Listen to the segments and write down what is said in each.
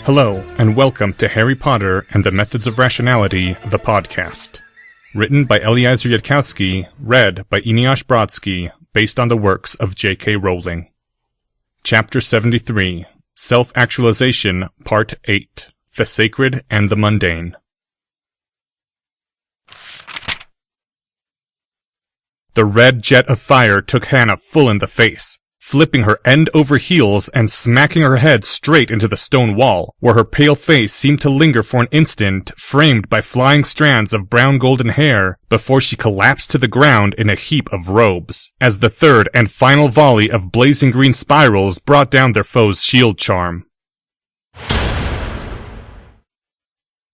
Hello, and welcome to Harry Potter and the Methods of Rationality, the podcast. Written by Eliezer Yudkowsky, read by Eneasz Brodsky, based on the works of J.K. Rowling. Chapter 73, Self-Actualization, Part 8, The Sacred and the Mundane. The red jet of fire took Hannah full in the face, flipping her end over heels and smacking her head straight into the stone wall, where her pale face seemed to linger for an instant, framed by flying strands of brown golden hair, before she collapsed to the ground in a heap of robes, as the third and final volley of blazing green spirals brought down their foe's shield charm.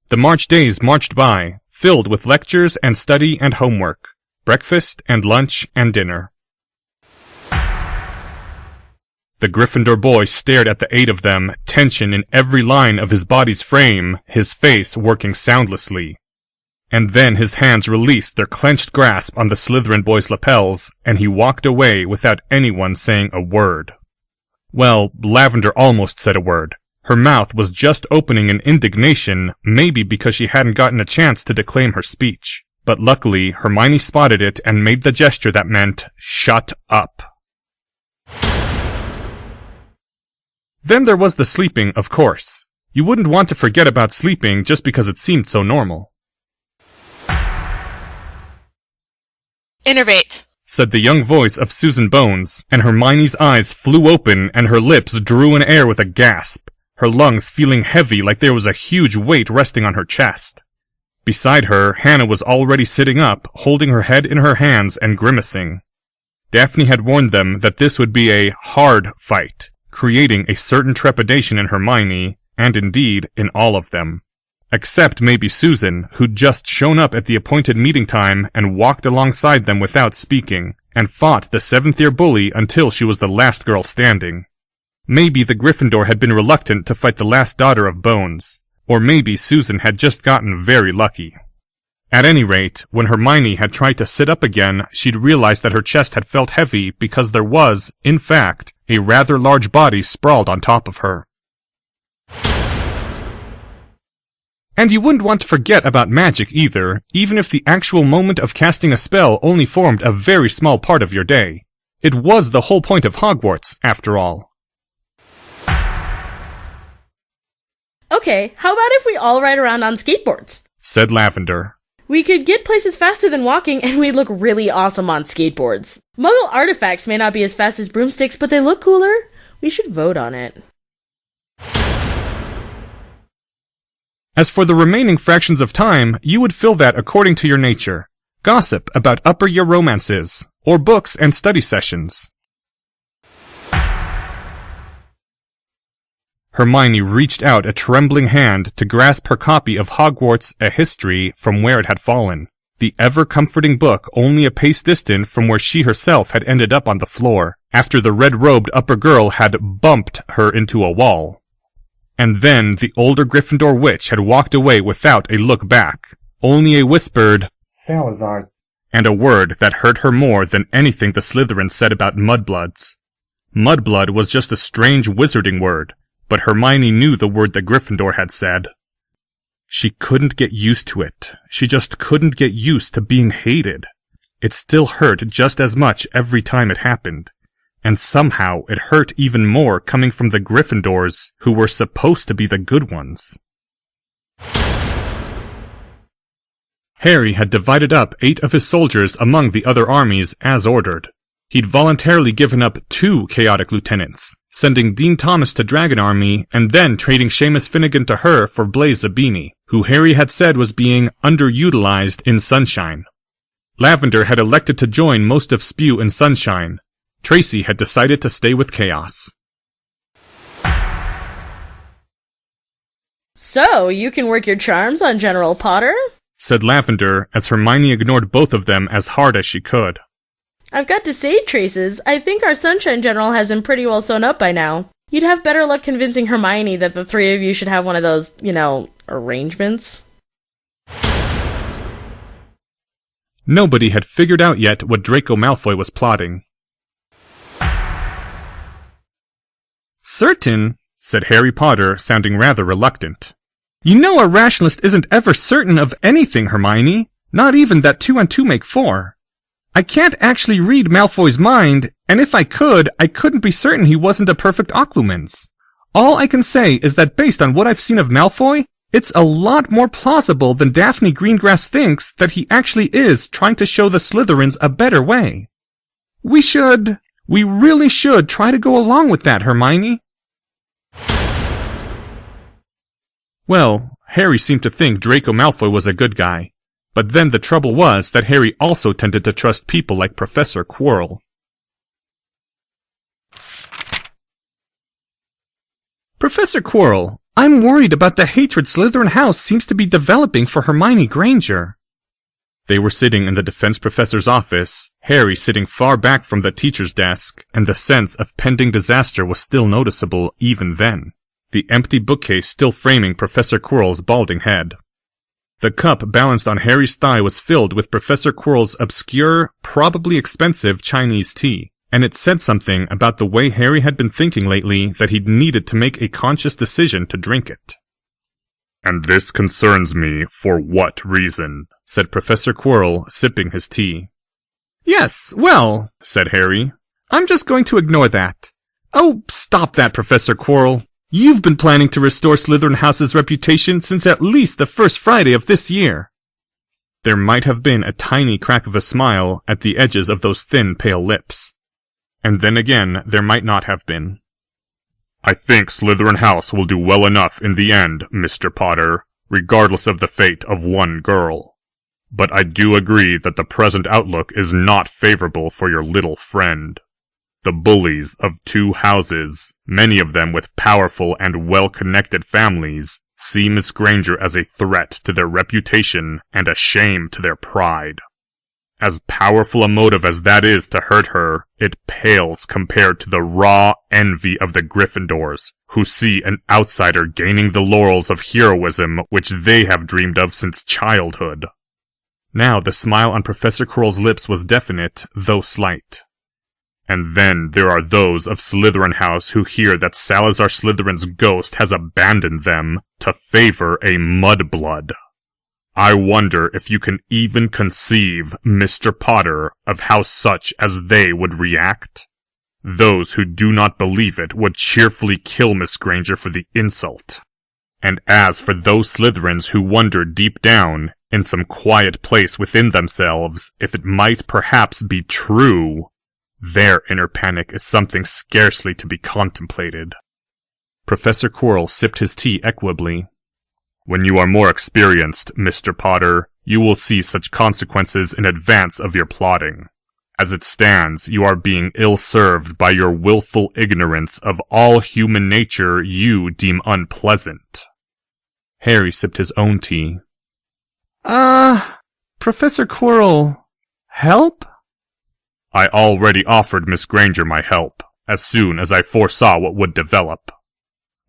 The March days marched by, filled with lectures and study and homework, breakfast and lunch and dinner. The Gryffindor boy stared at the 8 of them, tension in every line of his body's frame, his face working soundlessly. And then his hands released their clenched grasp on the Slytherin boy's lapels, and he walked away without anyone saying a word. Well, Lavender almost said a word. Her mouth was just opening in indignation, maybe because she hadn't gotten a chance to declaim her speech. But luckily, Hermione spotted it and made the gesture that meant, "Shut up." Then there was the sleeping, of course. You wouldn't want to forget about sleeping just because it seemed so normal. "Innervate," said the young voice of Susan Bones, and Hermione's eyes flew open and her lips drew in air with a gasp, her lungs feeling heavy like there was a huge weight resting on her chest. Beside her, Hannah was already sitting up, holding her head in her hands and grimacing. Daphne had warned them that this would be a hard fight, creating a certain trepidation in Hermione, and indeed in all of them. Except maybe Susan, who'd just shown up at the appointed meeting time and walked alongside them without speaking, and fought the 7th-year bully until she was the last girl standing. Maybe the Gryffindor had been reluctant to fight the last daughter of Bones, or maybe Susan had just gotten very lucky. At any rate, when Hermione had tried to sit up again, she'd realized that her chest had felt heavy because there was, in fact, a rather large body sprawled on top of her. And you wouldn't want to forget about magic either, even if the actual moment of casting a spell only formed a very small part of your day. It was the whole point of Hogwarts, after all. Okay, how about if we all ride around on skateboards? Said Lavender. We could get places faster than walking, and we'd look really awesome on skateboards. Muggle artifacts may not be as fast as broomsticks, but they look cooler. We should vote on it. As for the remaining fractions of time, you would fill that according to your nature. Gossip about upper-year romances, or books and study sessions. Hermione reached out a trembling hand to grasp her copy of Hogwarts: A History from where it had fallen, the ever-comforting book only a pace distant from where she herself had ended up on the floor, after the red-robed upper girl had bumped her into a wall. And then the older Gryffindor witch had walked away without a look back, only a whispered, "Salazar's," and a word that hurt her more than anything the Slytherins said about mudbloods. Mudblood was just a strange wizarding word, but Hermione knew the word that Gryffindor had said. She couldn't get used to it. She just couldn't get used to being hated. It still hurt just as much every time it happened. And somehow it hurt even more coming from the Gryffindors, who were supposed to be the good ones. Harry had divided up 8 of his soldiers among the other armies as ordered. He'd voluntarily given up 2 chaotic lieutenants, sending Dean Thomas to Dragon Army and then trading Seamus Finnegan to her for Blaise Zabini, who Harry had said was being underutilized in Sunshine. Lavender had elected to join most of Spew in Sunshine. Tracy had decided to stay with Chaos. So, you can work your charms on General Potter? Said Lavender as Hermione ignored both of them as hard as she could. I've got to say, Traces, I think our Sunshine General has him pretty well sewn up by now. You'd have better luck convincing Hermione that the 3 of you should have one of those, arrangements. Nobody had figured out yet what Draco Malfoy was plotting. Certain, said Harry Potter, sounding rather reluctant. "You know a rationalist isn't ever certain of anything, Hermione. Not even that 2 and 2 make 4. I can't actually read Malfoy's mind, and if I could, I couldn't be certain he wasn't a perfect Occlumens. All I can say is that based on what I've seen of Malfoy, it's a lot more plausible than Daphne Greengrass thinks that he actually is trying to show the Slytherins a better way. We really should try to go along with that, Hermione." Well, Harry seemed to think Draco Malfoy was a good guy. But then the trouble was that Harry also tended to trust people like Professor Quirrell. "Professor Quirrell, I'm worried about the hatred Slytherin House seems to be developing for Hermione Granger." They were sitting in the defense professor's office, Harry sitting far back from the teacher's desk, and the sense of pending disaster was still noticeable even then, the empty bookcase still framing Professor Quirrell's balding head. The cup balanced on Harry's thigh was filled with Professor Quirrell's obscure, probably expensive Chinese tea, and it said something about the way Harry had been thinking lately that he'd needed to make a conscious decision to drink it. "And this concerns me for what reason?" said Professor Quirrell, sipping his tea. "Yes, well," said Harry, "I'm just going to ignore that. Oh, stop that, Professor Quirrell. You've been planning to restore Slytherin House's reputation since at least the first Friday of this year." There might have been a tiny crack of a smile at the edges of those thin, pale lips. And then again, there might not have been. "I think Slytherin House will do well enough in the end, Mr. Potter, regardless of the fate of one girl. But I do agree that the present outlook is not favorable for your little friend. The bullies of 2 houses, many of them with powerful and well-connected families, see Miss Granger as a threat to their reputation and a shame to their pride. As powerful a motive as that is to hurt her, it pales compared to the raw envy of the Gryffindors, who see an outsider gaining the laurels of heroism which they have dreamed of since childhood." Now the smile on Professor Quirrell's lips was definite, though slight. "And then there are those of Slytherin House who hear that Salazar Slytherin's ghost has abandoned them to favor a mudblood. I wonder if you can even conceive, Mr. Potter, of how such as they would react? Those who do not believe it would cheerfully kill Miss Granger for the insult. And as for those Slytherins who wonder deep down, in some quiet place within themselves, if it might perhaps be true, their inner panic is something scarcely to be contemplated." Professor Quirrell sipped his tea equably. "When you are more experienced, Mr. Potter, you will see such consequences in advance of your plotting. As it stands, you are being ill-served by your willful ignorance of all human nature you deem unpleasant." Harry sipped his own tea. Professor Quirrell, help?" "I already offered Miss Granger my help, as soon as I foresaw what would develop.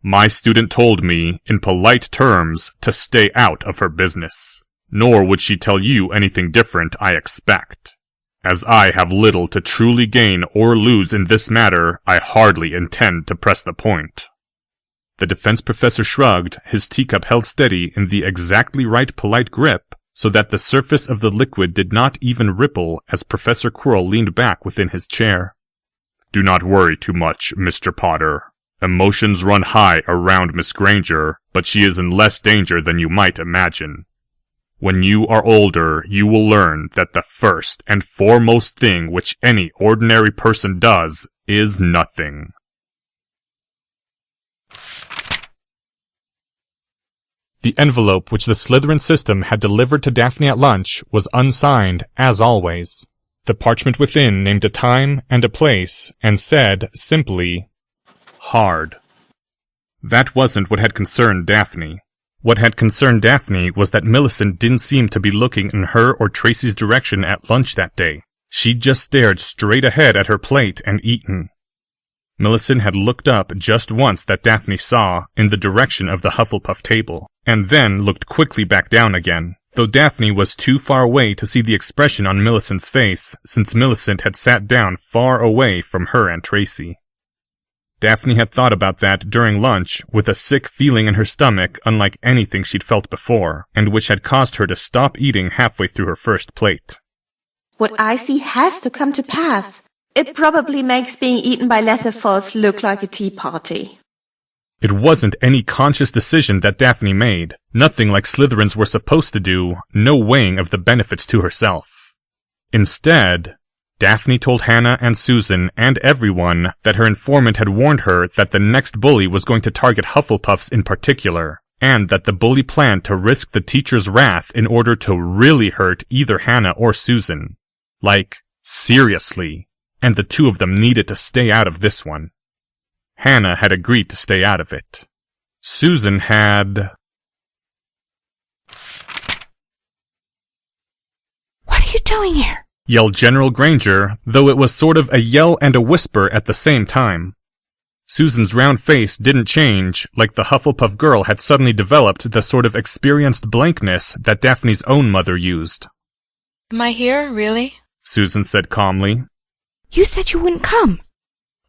My student told me, in polite terms, to stay out of her business, nor would she tell you anything different, I expect. As I have little to truly gain or lose in this matter, I hardly intend to press the point." The defense professor shrugged, his teacup held steady in the exactly right polite grip, so that the surface of the liquid did not even ripple as Professor Quirrell leaned back within his chair. "Do not worry too much, Mr. Potter. Emotions run high around Miss Granger, but she is in less danger than you might imagine. When you are older, you will learn that the first and foremost thing which any ordinary person does is nothing." The envelope which the Slytherin system had delivered to Daphne at lunch was unsigned, as always. The parchment within named a time and a place, and said, simply, "Hard." That wasn't what had concerned Daphne. What had concerned Daphne was that Millicent didn't seem to be looking in her or Tracy's direction at lunch that day. She'd just stared straight ahead at her plate and eaten. Millicent had looked up just once that Daphne saw, in the direction of the Hufflepuff table, and then looked quickly back down again, though Daphne was too far away to see the expression on Millicent's face, since Millicent had sat down far away from her and Tracy. Daphne had thought about that during lunch, with a sick feeling in her stomach unlike anything she'd felt before, and which had caused her to stop eating halfway through her first plate. What I see has to come to pass. It probably makes being eaten by Leatherfalls look like a tea party. It wasn't any conscious decision that Daphne made, nothing like Slytherins were supposed to do, no weighing of the benefits to herself. Instead, Daphne told Hannah and Susan and everyone that her informant had warned her that the next bully was going to target Hufflepuffs in particular, and that the bully planned to risk the teacher's wrath in order to really hurt either Hannah or Susan. Like, seriously. And the two of them needed to stay out of this one. Hannah had agreed to stay out of it. Susan had... What are you doing here? Yelled General Granger, though it was sort of a yell and a whisper at the same time. Susan's round face didn't change, like the Hufflepuff girl had suddenly developed the sort of experienced blankness that Daphne's own mother used. Am I here, really? Susan said calmly. You said you wouldn't come.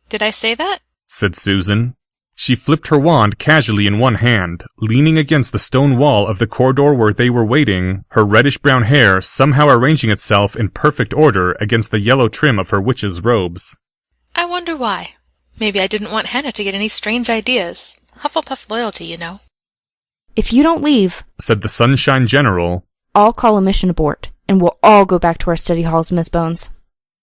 Did I say that? Said Susan. She flipped her wand casually in one hand, leaning against the stone wall of the corridor where they were waiting, her reddish-brown hair somehow arranging itself in perfect order against the yellow trim of her witch's robes. I wonder why. Maybe I didn't want Hannah to get any strange ideas. Hufflepuff loyalty, you know. If you don't leave, said the Sunshine General, I'll call a mission abort, and we'll all go back to our study halls, Miss Bones.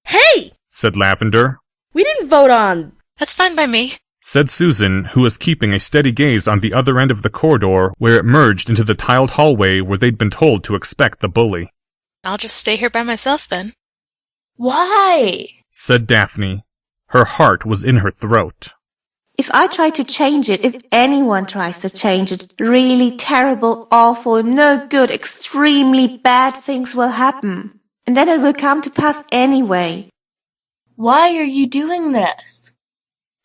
Hey! Said Lavender. We didn't vote on... That's fine by me. Said Susan, who was keeping a steady gaze on the other end of the corridor where it merged into the tiled hallway where they'd been told to expect the bully. I'll just stay here by myself then. Why? Said Daphne. Her heart was in her throat. If I try to change it, if anyone tries to change it, really terrible, awful, no good, extremely bad things will happen. And then it will come to pass anyway. Why are you doing this?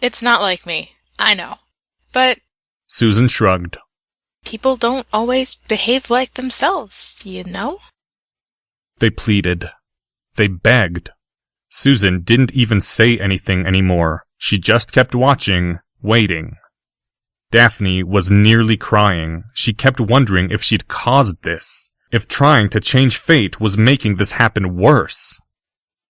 It's not like me, I know. But Susan shrugged. People don't always behave like themselves, you know? They pleaded. They begged. Susan didn't even say anything anymore. She just kept watching, waiting. Daphne was nearly crying. She kept wondering if she'd caused this, if trying to change fate was making this happen worse.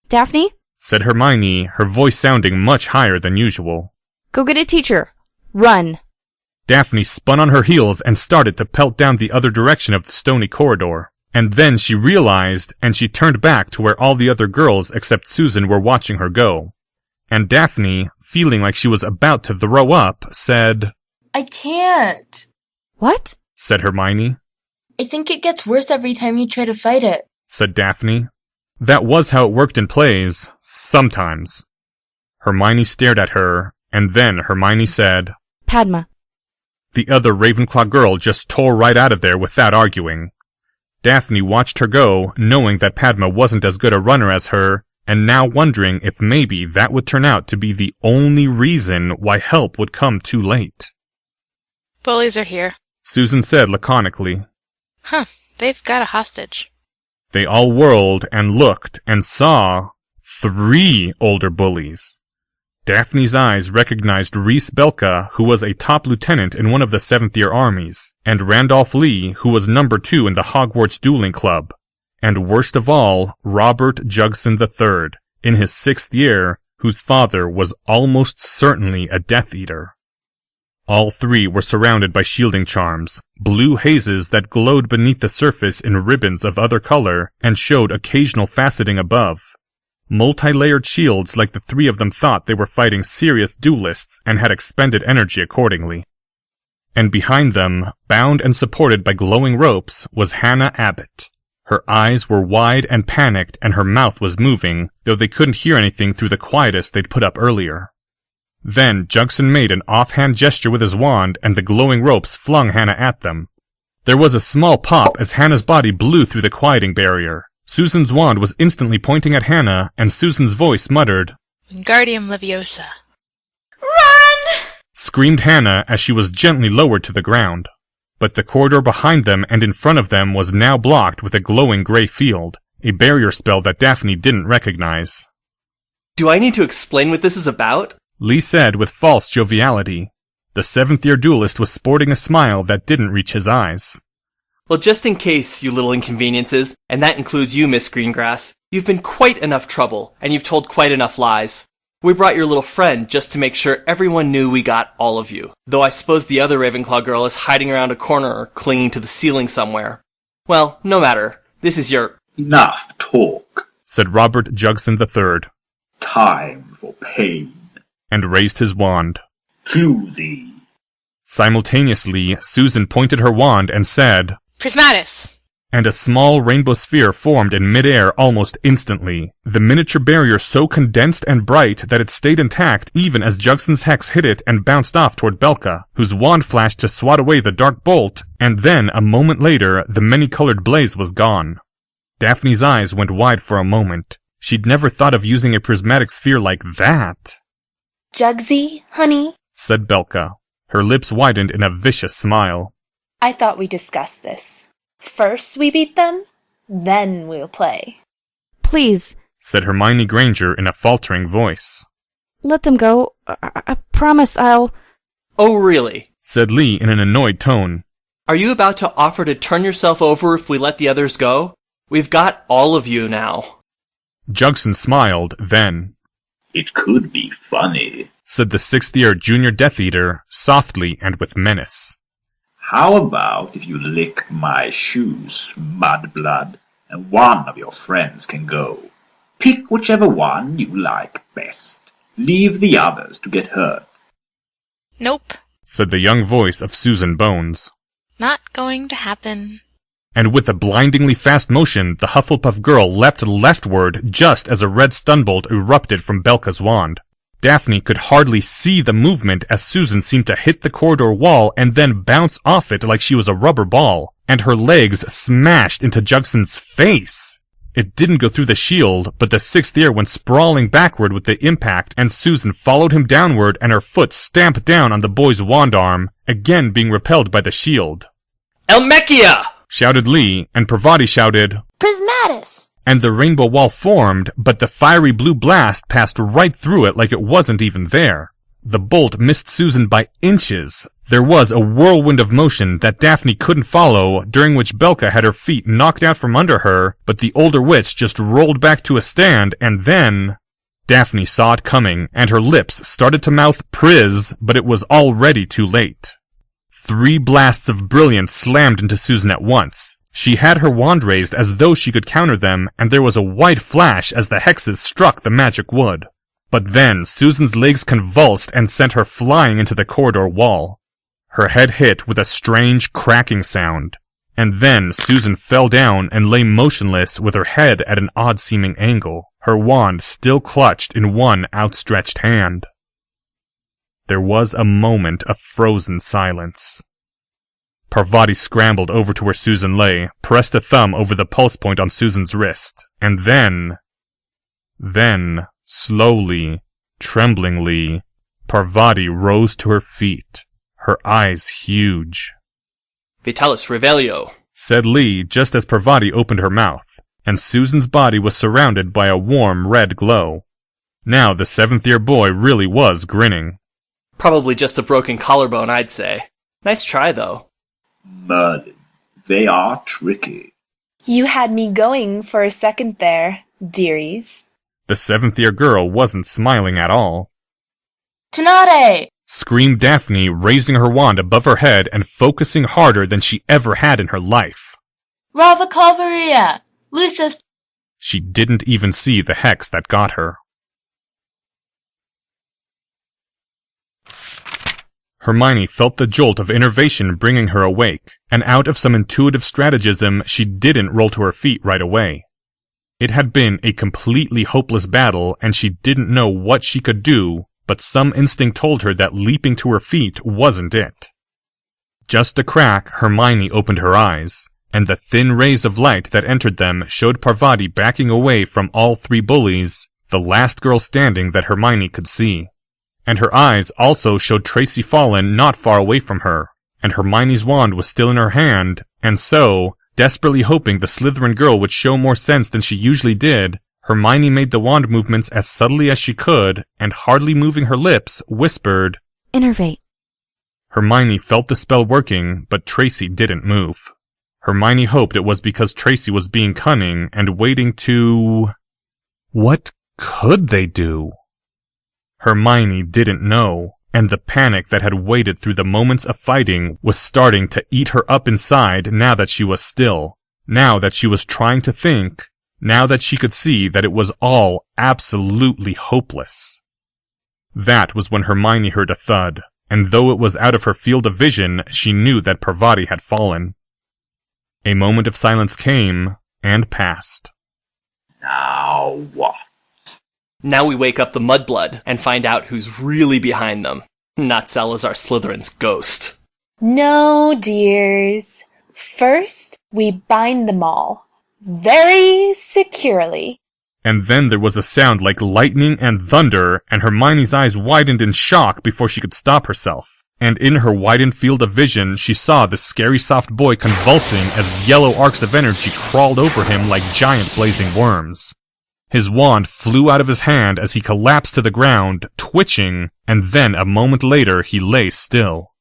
Daphne? Said Hermione, her voice sounding much higher than usual. Go get a teacher. Run. Daphne spun on her heels and started to pelt down the other direction of the stony corridor. And then she realized, and she turned back to where all the other girls except Susan were watching her go. And Daphne, feeling like she was about to throw up, said, I can't. What? Said Hermione. I think it gets worse every time you try to fight it. Said Daphne. That was how it worked in plays, sometimes. Hermione stared at her, and then Hermione said, Padma. The other Ravenclaw girl just tore right out of there without arguing. Daphne watched her go, knowing that Padma wasn't as good a runner as her, and now wondering if maybe that would turn out to be the only reason why help would come too late. Bullies are here. Susan said laconically. Huh, they've got a hostage. They all whirled and looked and saw 3 older bullies. Daphne's eyes recognized Reese Belka, who was a top lieutenant in one of the 7th-year armies, and Randolph Lee, who was number 2 in the Hogwarts Dueling Club, and worst of all, Robert Jugson III, in his 6th year, whose father was almost certainly a Death Eater. All 3 were surrounded by shielding charms, blue hazes that glowed beneath the surface in ribbons of other color and showed occasional faceting above. Multi-layered shields like the 3 of them thought they were fighting serious duelists and had expended energy accordingly. And behind them, bound and supported by glowing ropes, was Hannah Abbott. Her eyes were wide and panicked and her mouth was moving, though they couldn't hear anything through the quietus they'd put up earlier. Then Jugson made an offhand gesture with his wand and the glowing ropes flung Hannah at them. There was a small pop as Hannah's body blew through the quieting barrier. Susan's wand was instantly pointing at Hannah, and Susan's voice muttered, Wingardium Leviosa. Run! Screamed Hannah as she was gently lowered to the ground. But the corridor behind them and in front of them was now blocked with a glowing gray field, a barrier spell that Daphne didn't recognize. Do I need to explain what this is about? Lee said with false joviality. The seventh-year duelist was sporting a smile that didn't reach his eyes. Well, just in case, you little inconveniences, and that includes you, Miss Greengrass, you've been quite enough trouble, and you've told quite enough lies. We brought your little friend just to make sure everyone knew we got all of you, though I suppose the other Ravenclaw girl is hiding around a corner or clinging to the ceiling somewhere. Well, no matter. This is your— Enough talk, said Robert Jugson III. Time for pain. And raised his wand. Choosy. Simultaneously, Susan pointed her wand and said, Prismatis! And a small rainbow sphere formed in midair almost instantly, the miniature barrier so condensed and bright that it stayed intact even as Jugson's hex hit it and bounced off toward Belka, whose wand flashed to swat away the dark bolt, and then, a moment later, the many-colored blaze was gone. Daphne's eyes went wide for a moment. She'd never thought of using a prismatic sphere like that. Jugsy, honey, said Belka. Her lips widened in a vicious smile. I thought we discussed this. First we beat them, then we'll play. Please, said Hermione Granger in a faltering voice. Let them go. I promise I'll— Oh, really? said Lee in an annoyed tone. Are you about to offer to turn yourself over if we let the others go? We've got all of you now. Jugson smiled, then. It could be funny, said the sixth-year junior Death Eater, softly and with menace. How about if you lick my shoes, Mudblood, and one of your friends can go? Pick whichever one you like best. Leave the others to get hurt. Nope. said the young voice of Susan Bones. Not going to happen. And with a blindingly fast motion, the Hufflepuff girl leapt leftward just as a red stunbolt erupted from Belka's wand. Daphne could hardly see the movement as Susan seemed to hit the corridor wall and then bounce off it like she was a rubber ball, and her legs smashed into Jugson's face. It didn't go through the shield, but the sixth year went sprawling backward with the impact, and Susan followed him downward and her foot stamped down on the boy's wand arm, again being repelled by the shield. Elmechia! Shouted Lee, and Parvati shouted, Prismatis! And the rainbow wall formed, but the fiery blue blast passed right through it like it wasn't even there. The bolt missed Susan by inches. There was a whirlwind of motion that Daphne couldn't follow, during which Belka had her feet knocked out from under her, but the older witch just rolled back to a stand, and then— Daphne saw it coming, and her lips started to mouth Priz, but it was already too late. 3 blasts of brilliance slammed into Susan at once. She had her wand raised as though she could counter them, and there was a white flash as the hexes struck the magic wood. But then Susan's legs convulsed and sent her flying into the corridor wall. Her head hit with a strange cracking sound, and then Susan fell down and lay motionless with her head at an odd-seeming angle, her wand still clutched in one outstretched hand. There was a moment of frozen silence. Parvati scrambled over to where Susan lay, pressed a thumb over the pulse point on Susan's wrist, and then, slowly, tremblingly, Parvati rose to her feet, her eyes huge. Vitalis Revelio, said Lee just as Parvati opened her mouth, and Susan's body was surrounded by a warm red glow. Now the seventh-year boy really was grinning. Probably just a broken collarbone, I'd say. Nice try, though. Merlin, they are tricky. You had me going for a second there, dearies. The seventh-year girl wasn't smiling at all. Tenate! Screamed Daphne, raising her wand above her head and focusing harder than she ever had in her life. Rava Calvaria! Lucis! She didn't even see the hex that got her. Hermione felt the jolt of innervation bringing her awake, and out of some intuitive strategism, she didn't roll to her feet right away. It had been a completely hopeless battle, and she didn't know what she could do, but some instinct told her that leaping to her feet wasn't it. Just a crack, Hermione opened her eyes, and the thin rays of light that entered them showed Parvati backing away from all 3 bullies, the last girl standing that Hermione could see. And her eyes also showed Tracy Fallen not far away from her, and Hermione's wand was still in her hand, and so, desperately hoping the Slytherin girl would show more sense than she usually did, Hermione made the wand movements as subtly as she could, and hardly moving her lips, whispered, Innervate. Hermione felt the spell working, but Tracy didn't move. Hermione hoped it was because Tracy was being cunning and waiting to... What could they do? Hermione didn't know, and the panic that had waited through the moments of fighting was starting to eat her up inside now that she was still, now that she was trying to think, now that she could see that it was all absolutely hopeless. That was when Hermione heard a thud, and though it was out of her field of vision, she knew that Parvati had fallen. A moment of silence came, and passed. Now what? Now we wake up the Mudblood and find out who's really behind them. Not Salazar Slytherin's ghost. No, dears. First, we bind them all. Very securely. And then there was a sound like lightning and thunder, and Hermione's eyes widened in shock before she could stop herself. And in her widened field of vision, she saw the scary soft boy convulsing as yellow arcs of energy crawled over him like giant blazing worms. His wand flew out of his hand as he collapsed to the ground, twitching, and then a moment later he lay still.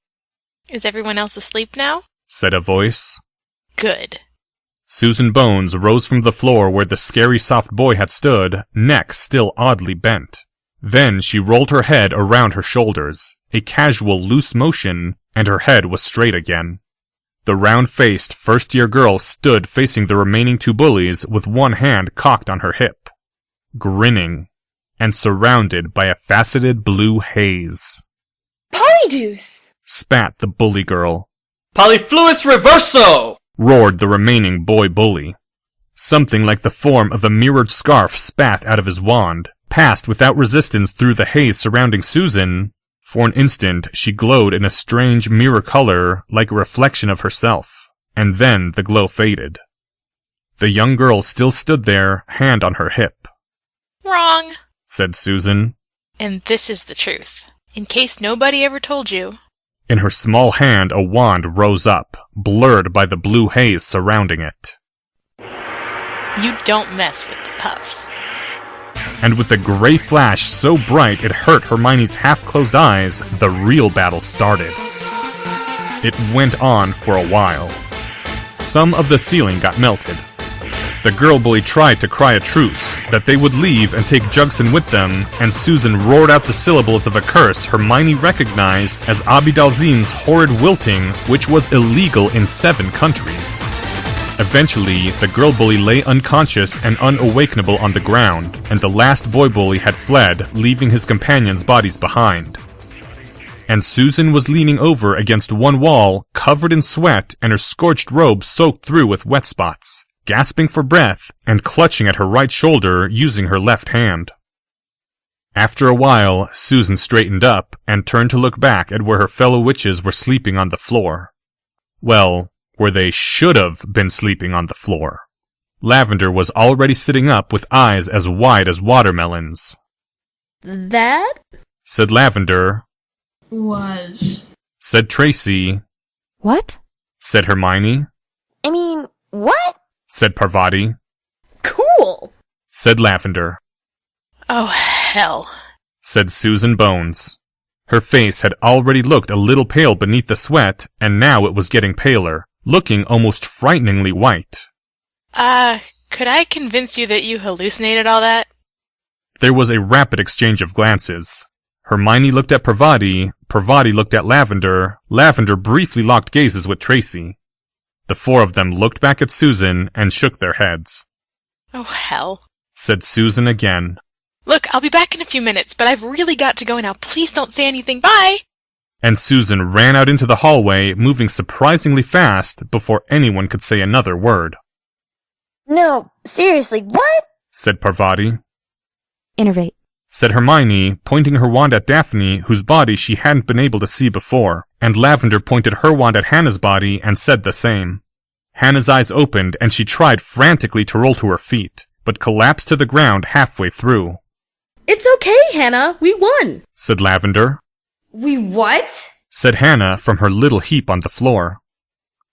Is everyone else asleep now? Said a voice. Good. Susan Bones rose from the floor where the scary soft boy had stood, neck still oddly bent. Then she rolled her head around her shoulders, a casual loose motion, and her head was straight again. The round-faced first-year girl stood facing the remaining two bullies with one hand cocked on her hip, grinning, and surrounded by a faceted blue haze. Polydeuce! Spat the bully girl. Polyfluous Reverso! Roared the remaining boy bully. Something like the form of a mirrored scarf spat out of his wand, passed without resistance through the haze surrounding Susan. For an instant, she glowed in a strange mirror color, like a reflection of herself, and then the glow faded. The young girl still stood there, hand on her hip. Wrong, said Susan. And this is the truth, in case nobody ever told you. In her small hand, a wand rose up, blurred by the blue haze surrounding it. You don't mess with the puffs. And with a gray flash so bright it hurt Hermione's half-closed eyes, the real battle started. It went on for a while. Some of the ceiling got melted. The girl bully tried to cry a truce, that they would leave and take Jugson with them, and Susan roared out the syllables of a curse Hermione recognized as Abidalzim's horrid wilting, which was illegal in 7 countries. Eventually, the girl bully lay unconscious and unawakenable on the ground, and the last boy bully had fled, leaving his companions' bodies behind. And Susan was leaning over against one wall, covered in sweat and her scorched robe soaked through with wet spots, gasping for breath and clutching at her right shoulder using her left hand. After a while, Susan straightened up and turned to look back at where her fellow witches were sleeping on the floor. Well, where they should have been sleeping on the floor. Lavender was already sitting up with eyes as wide as watermelons. That? Said Lavender. Was. Said Tracy. What? Said Hermione. I mean, what? Said Parvati. Cool! Said Lavender. Oh, hell. Said Susan Bones. Her face had already looked a little pale beneath the sweat, and now it was getting paler, looking almost frighteningly white. Could I convince you that you hallucinated all that? There was a rapid exchange of glances. Hermione looked at Parvati, Parvati looked at Lavender, Lavender briefly locked gazes with Tracy. The 4 of them looked back at Susan and shook their heads. Oh, hell. Said Susan again. Look, I'll be back in a few minutes, but I've really got to go now. Please don't say anything. Bye! And Susan ran out into the hallway, moving surprisingly fast before anyone could say another word. No, seriously, what? Said Parvati. Innervate. Said Hermione, pointing her wand at Daphne, whose body she hadn't been able to see before, and Lavender pointed her wand at Hannah's body and said the same. Hannah's eyes opened and she tried frantically to roll to her feet, but collapsed to the ground halfway through. It's okay, Hannah. We won. Said Lavender. We what? Said Hannah from her little heap on the floor.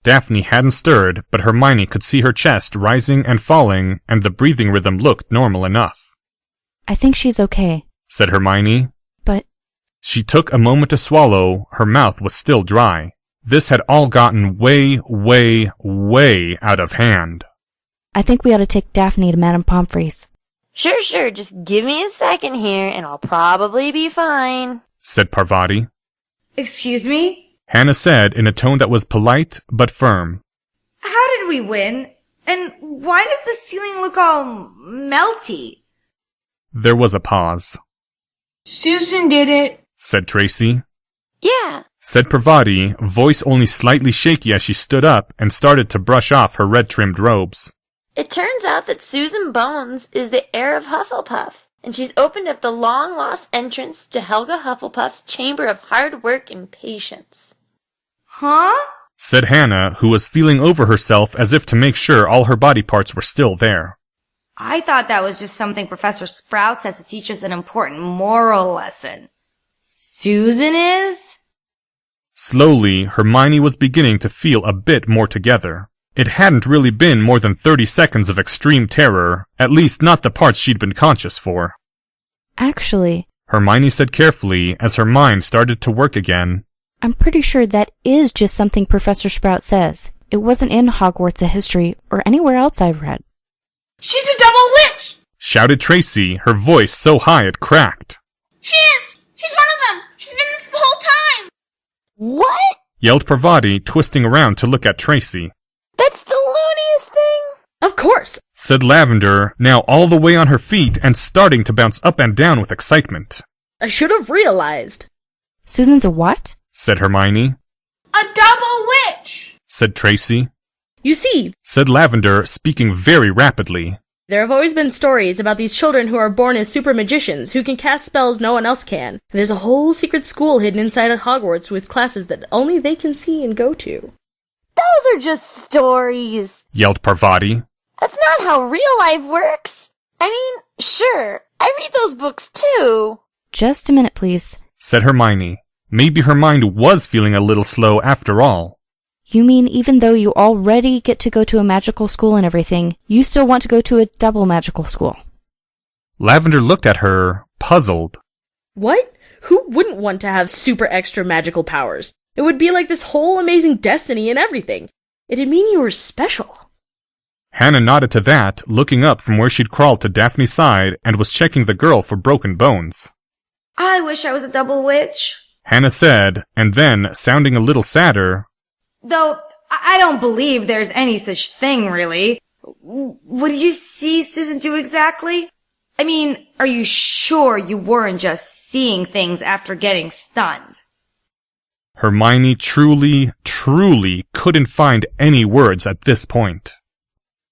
Daphne hadn't stirred, but Hermione could see her chest rising and falling, and the breathing rhythm looked normal enough. I think she's okay. Said Hermione. But... She took a moment to swallow. Her mouth was still dry. This had all gotten way, way, way out of hand. I think we ought to take Daphne to Madame Pomfrey's. Sure, just give me a second here and I'll probably be fine, said Parvati. Excuse me? Hannah said in a tone that was polite but firm. How did we win? And why does the ceiling look all melty? There was a pause. Susan did it, said Tracy. Yeah, said Parvati, voice only slightly shaky as she stood up and started to brush off her red-trimmed robes. It turns out that Susan Bones is the heir of Hufflepuff, and she's opened up the long-lost entrance to Helga Hufflepuff's chamber of hard work and patience. Huh? Said Hannah, who was feeling over herself as if to make sure all her body parts were still there. I thought that was just something Professor Sprout says to teach us an important moral lesson. Susan is? Slowly, Hermione was beginning to feel a bit more together. It hadn't really been more than 30 seconds of extreme terror, at least not the parts she'd been conscious for. Actually, Hermione said carefully as her mind started to work again. I'm pretty sure that is just something Professor Sprout says. It wasn't in Hogwarts of History or anywhere else I've read. She's a double witch! Shouted Tracy, her voice so high it cracked. She is! She's one of them! She's been this the whole time! What? Yelled Parvati, twisting around to look at Tracy. That's the looniest thing! Of course! Said Lavender, now all the way on her feet and starting to bounce up and down with excitement. I should have realized. Susan's a what? Said Hermione. A double witch! Said Tracy. You see, said Lavender, speaking very rapidly. There have always been stories about these children who are born as super magicians who can cast spells no one else can. And there's a whole secret school hidden inside of Hogwarts with classes that only they can see and go to. Those are just stories, yelled Parvati. That's not how real life works. I mean, sure, I read those books too. Just a minute, please, said Hermione. Maybe her mind was feeling a little slow after all. You mean even though you already get to go to a magical school and everything, you still want to go to a double magical school? Lavender looked at her, puzzled. What? Who wouldn't want to have super extra magical powers? It would be like this whole amazing destiny and everything. It'd mean you were special. Hannah nodded to that, looking up from where she'd crawled to Daphne's side and was checking the girl for broken bones. I wish I was a double witch. Hannah said, and then, sounding a little sadder, though I don't believe there's any such thing, really. What did you see Susan do exactly? I mean, are you sure you weren't just seeing things after getting stunned? Hermione truly couldn't find any words at this point.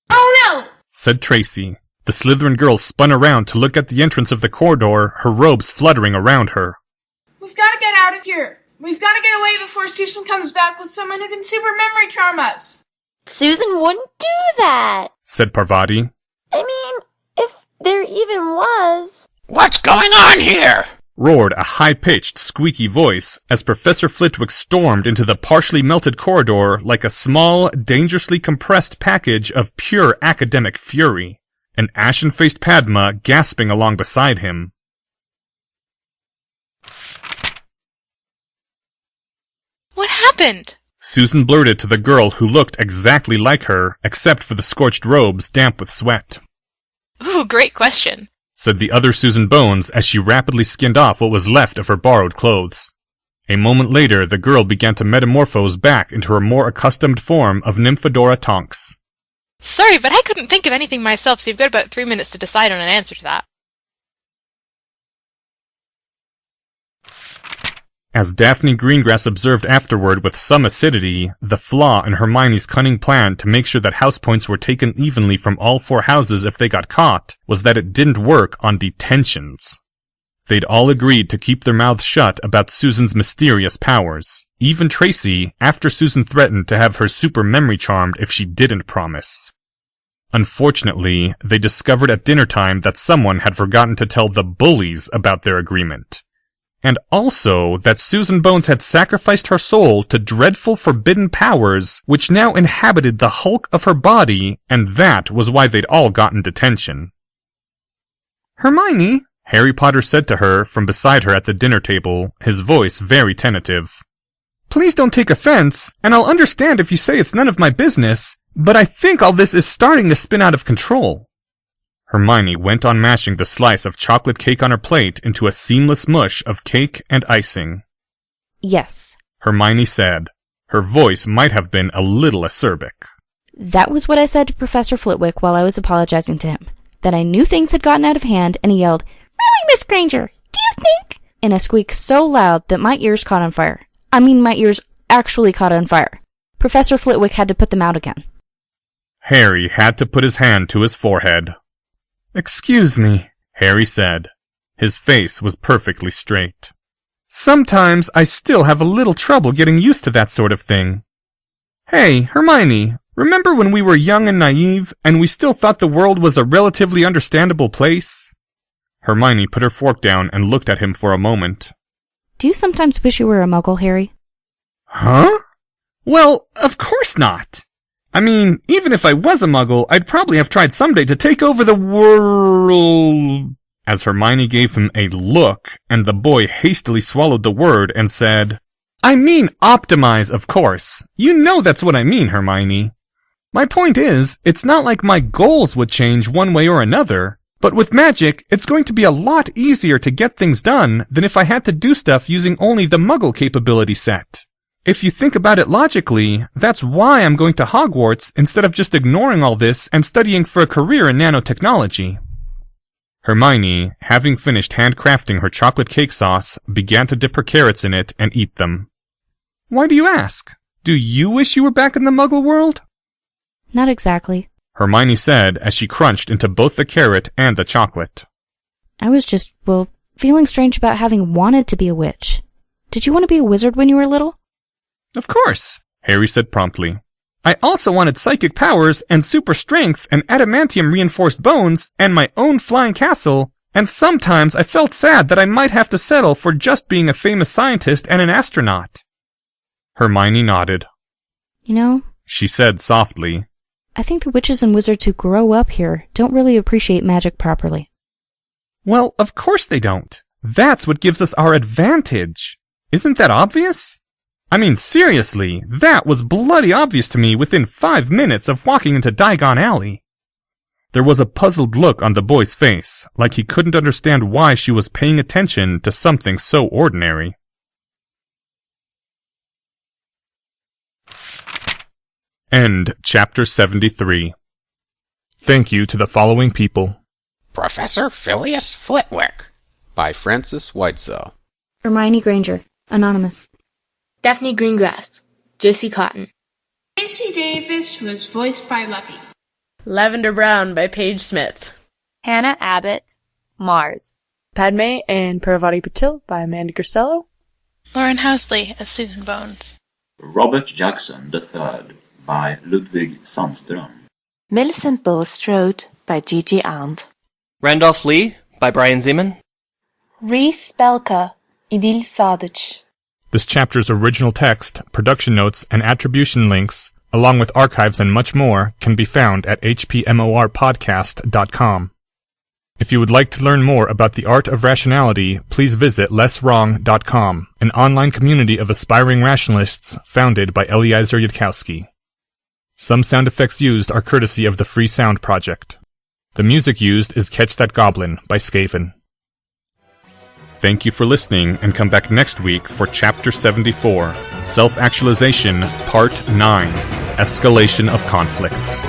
Oh no! Said Tracy. The Slytherin girl spun around to look at the entrance of the corridor, her robes fluttering around her. We've got to get out of here. We've got to get away before Susan comes back with someone who can super memory charm us. Susan wouldn't do that, said Parvati. I mean, if there even was. What's going on here? Roared a high-pitched, squeaky voice as Professor Flitwick stormed into the partially melted corridor like a small, dangerously compressed package of pure academic fury, an ashen-faced Padma gasping along beside him. What happened? Susan blurted to the girl who looked exactly like her, except for the scorched robes damp with sweat. Ooh, great question, said the other Susan Bones as she rapidly skinned off what was left of her borrowed clothes. A moment later, the girl began to metamorphose back into her more accustomed form of Nymphadora Tonks. Sorry, but I couldn't think of anything myself, so you've got about 3 minutes to decide on an answer to that. As Daphne Greengrass observed afterward with some acidity, the flaw in Hermione's cunning plan to make sure that house points were taken evenly from all 4 houses if they got caught was that it didn't work on detentions. They'd all agreed to keep their mouths shut about Susan's mysterious powers. Even Tracy, after Susan threatened to have her super memory charmed if she didn't promise. Unfortunately, they discovered at dinner time that someone had forgotten to tell the bullies about their agreement. and also that Susan Bones had sacrificed her soul to dreadful forbidden powers which now inhabited the hulk of her body, and that was why they'd all gotten detention. "Hermione," Harry Potter said to her from beside her at the dinner table, his voice very tentative. "Please don't take offense, and I'll understand if you say it's none of my business, but I think all this is starting to spin out of control." Hermione went on mashing the slice of chocolate cake on her plate into a seamless mush of cake and icing. "Yes," Hermione said. Her voice might have been a little acerbic. "That was what I said to Professor Flitwick while I was apologizing to him. That I knew things had gotten out of hand, and he yelled, 'Really, Miss Granger? Do you think?' in a squeak so loud that my ears caught on fire. I mean, my ears actually caught on fire. Professor Flitwick had to put them out again." Harry had to put his hand to his forehead. "Excuse me," Harry said. His face was perfectly straight. "Sometimes I still have a little trouble getting used to that sort of thing. Hey, Hermione, remember when we were young and naive, and we still thought the world was a relatively understandable place?" Hermione put her fork down and looked at him for a moment. "Do you sometimes wish you were a muggle, Harry?" "Huh? Well, of course not. I mean, even if I was a muggle, I'd probably have tried someday to take over the world." As Hermione gave him a look, and the boy hastily swallowed the word and said, "I mean optimize, of course. You know that's what I mean, Hermione. My point is, it's not like my goals would change one way or another, but with magic, it's going to be a lot easier to get things done than if I had to do stuff using only the muggle capability set. If you think about it logically, that's why I'm going to Hogwarts instead of just ignoring all this and studying for a career in nanotechnology." Hermione, having finished handcrafting her chocolate cake sauce, began to dip her carrots in it and eat them. "Why do you ask? Do you wish you were back in the muggle world?" "Not exactly," Hermione said as she crunched into both the carrot and the chocolate. "I was just, feeling strange about having wanted to be a witch. Did you want to be a wizard when you were little?" "Of course," Harry said promptly. "I also wanted psychic powers and super strength and adamantium-reinforced bones and my own flying castle, and sometimes I felt sad that I might have to settle for just being a famous scientist and an astronaut." Hermione nodded. "You know," she said softly, "I think the witches and wizards who grow up here don't really appreciate magic properly." "Well, of course they don't. That's what gives us our advantage. Isn't that obvious? I mean, seriously, that was bloody obvious to me within 5 minutes of walking into Diagon Alley." There was a puzzled look on the boy's face, like he couldn't understand why she was paying attention to something so ordinary. End Chapter 73. Thank you to the following people: Professor Phileas Flitwick by Francis Whitesell. Hermione Granger, Anonymous. Daphne Greengrass, Josie Cotton. Casey Davis was voiced by Lucky. Lavender Brown by Paige Smith. Hannah Abbott, Mars. Padme and Parvati Patil by Amanda Grisello. Lauren Housley as Susan Bones. Robert Jackson III by Ludwig Sandström. Millicent Bulstrode by Gigi Arndt. Randolph Lee by Brian Zeman. Reese Belka, Idil Sadic. This chapter's original text, production notes, and attribution links, along with archives and much more, can be found at hpmorpodcast.com. If you would like to learn more about the art of rationality, please visit lesswrong.com, an online community of aspiring rationalists founded by Eliezer Yudkowsky. Some sound effects used are courtesy of the Free Sound Project. The music used is Catch That Goblin by Skaven. Thank you for listening, and come back next week for Chapter 74, Self-Actualization, Part 9, Escalation of Conflicts.